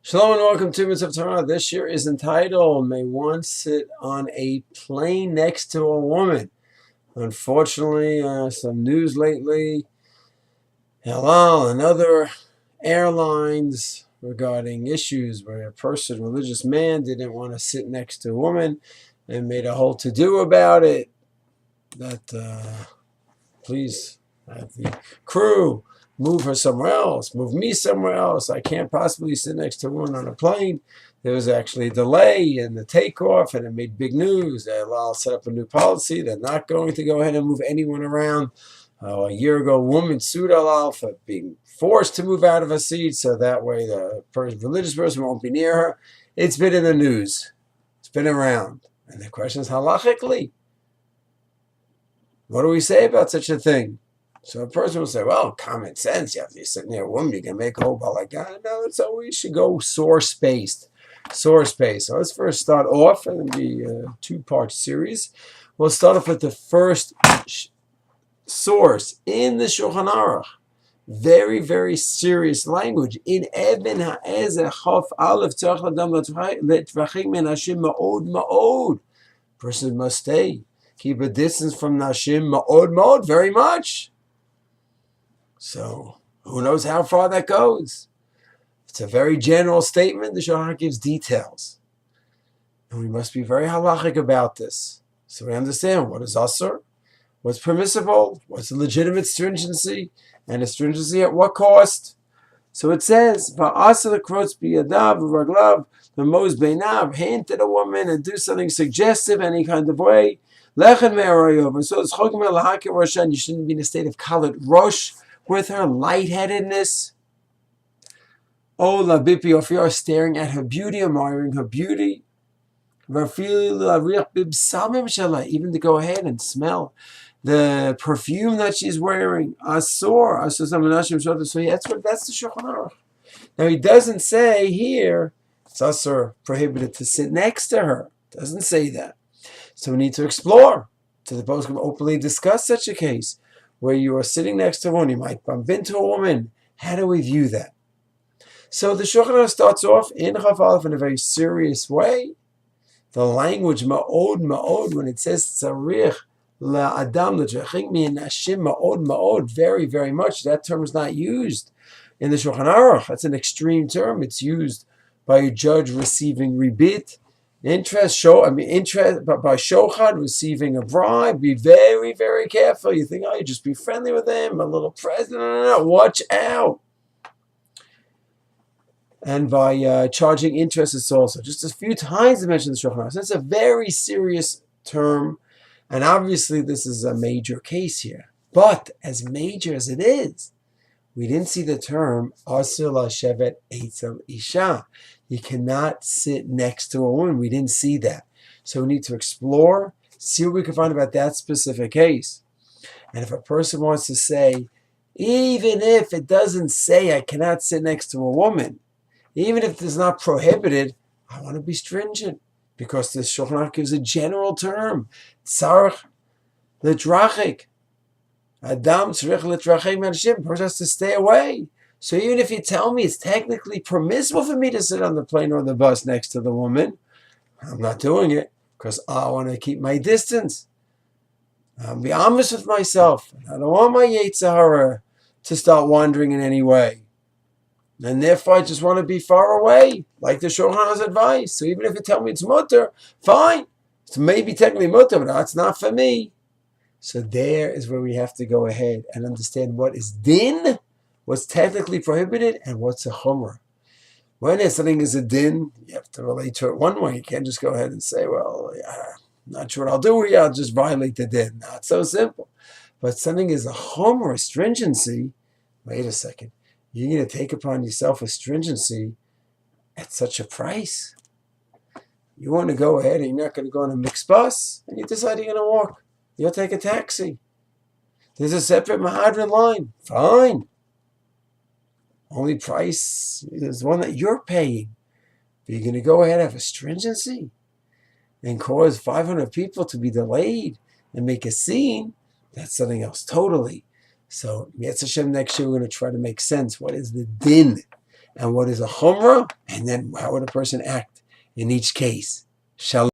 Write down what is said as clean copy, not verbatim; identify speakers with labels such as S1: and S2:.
S1: Shalom and welcome to Mitzvah Torah. This year is entitled, May One Sit on a Plane Next to a Woman. Unfortunately, some news lately, Halal and other airlines regarding issues where a religious man, didn't want to sit next to a woman and made a whole to-do about it. That, please have the crew move her somewhere else, move me somewhere else. I can't possibly sit next to one on a plane. There was actually a delay in the takeoff, and it made big news. They'll set up a new policy. They're not going to go ahead and move anyone around. A year ago, a woman sued Al for being forced to move out of her seat, so that way the religious person won't be near her. It's been in the news. It's been around. And the question is, halachically, what do we say about such a thing? So a person will say, well, common sense, you have to sit near a woman, you can make a whole ball like that. No, so we should go source-based. Source-based. So let's first start off, and it'll be a two-part series. We'll start off with the first source in the Shulchan Aruch. Very, very serious language. In Eben Ha'ezer Chof Aleph Tzarech Ladam Letvachim Min Hashim Ma'od Ma'od. Person must stay. Keep a distance from Nashim Ma'od Ma'od, very much. So, who knows how far that goes? It's a very general statement. The Shulchan gives details. And we must be very halachic about this. So we understand what is asur, what's permissible, what's a legitimate stringency, and a stringency at what cost. So it says, Va'asar l'krotz biyadav v'raglav v'moz beinav, hint at a woman and do something suggestive any kind of way. Lechen me'arayov. And so it's chogim elahakir roshan. You shouldn't be in a state of kalat rosh with her, lightheadedness. Oh, la bipi, or if you are staring at her beauty, admiring her beauty. Even to go ahead and smell the perfume that she's wearing. Asor. So that's the Shulchan Aruch. Now he doesn't say here it's asur, prohibited to sit next to her. Doesn't say that. So we need to explore. So the post can openly discuss such a case where you are sitting next to one, you might bump into a woman. How do we view that? So the Shulchan Aruch starts off in Chaf Aleph in a very serious way. The language ma'od, when it says tzarich la'adam l'trachik min nashim ma'od, very, very much. That term is not used in the Shulchan Aruch. That's an extreme term. It's used by a judge receiving ribit, interest, but by shochad, receiving a bribe. Be very, very careful. You think, you just be friendly with him, a little present. No. Watch out. And by charging interest, it's also just a few times to mention the Shulchan Aruch. So it's a very serious term, and obviously this is a major case here. But as major as it is, we didn't see the term asur lashevet etzel isha. You cannot sit next to a woman. We didn't see that. So we need to explore, see what we can find about that specific case. And if a person wants to say, even if it doesn't say I cannot sit next to a woman, even if it's not prohibited, I want to be stringent because the Shulchan Aruch gives a general term. Tzarech l'trachik. Adam tzarech l'trachik m'anashim. A person has to stay away. So even if you tell me it's technically permissible for me to sit on the plane or the bus next to the woman, I'm not doing it because I want to keep my distance. I'll be honest with myself. I don't want my Yetzer Hara to start wandering in any way. And therefore, I just want to be far away, like the Shulchan Aruch's advice. So even if you tell me it's mutter, fine. It's maybe technically mutter, but that's not for me. So there is where we have to go ahead and understand what is din, what's technically prohibited, and what's a chumrah. When something is a din, you have to relate to it one way. You can't just go ahead and say, well, I'm not sure what I'll do here. I'll just violate the din. Not so simple. But something is a chumrah, stringency. Wait a second. You're going to take upon yourself a stringency at such a price. You want to go ahead and you're not going to go on a mixed bus, and you decide you're going to walk. You'll take a taxi. There's a separate Mahadran line. Fine. Only price is one that you're paying. But you're going to go ahead and have a stringency and cause 500 people to be delayed and make a scene. That's something else totally. So, Yetz Hashem, next year we're going to try to make sense. What is the din? and what is a chumrah, and then how would a person act in each case. Shalom.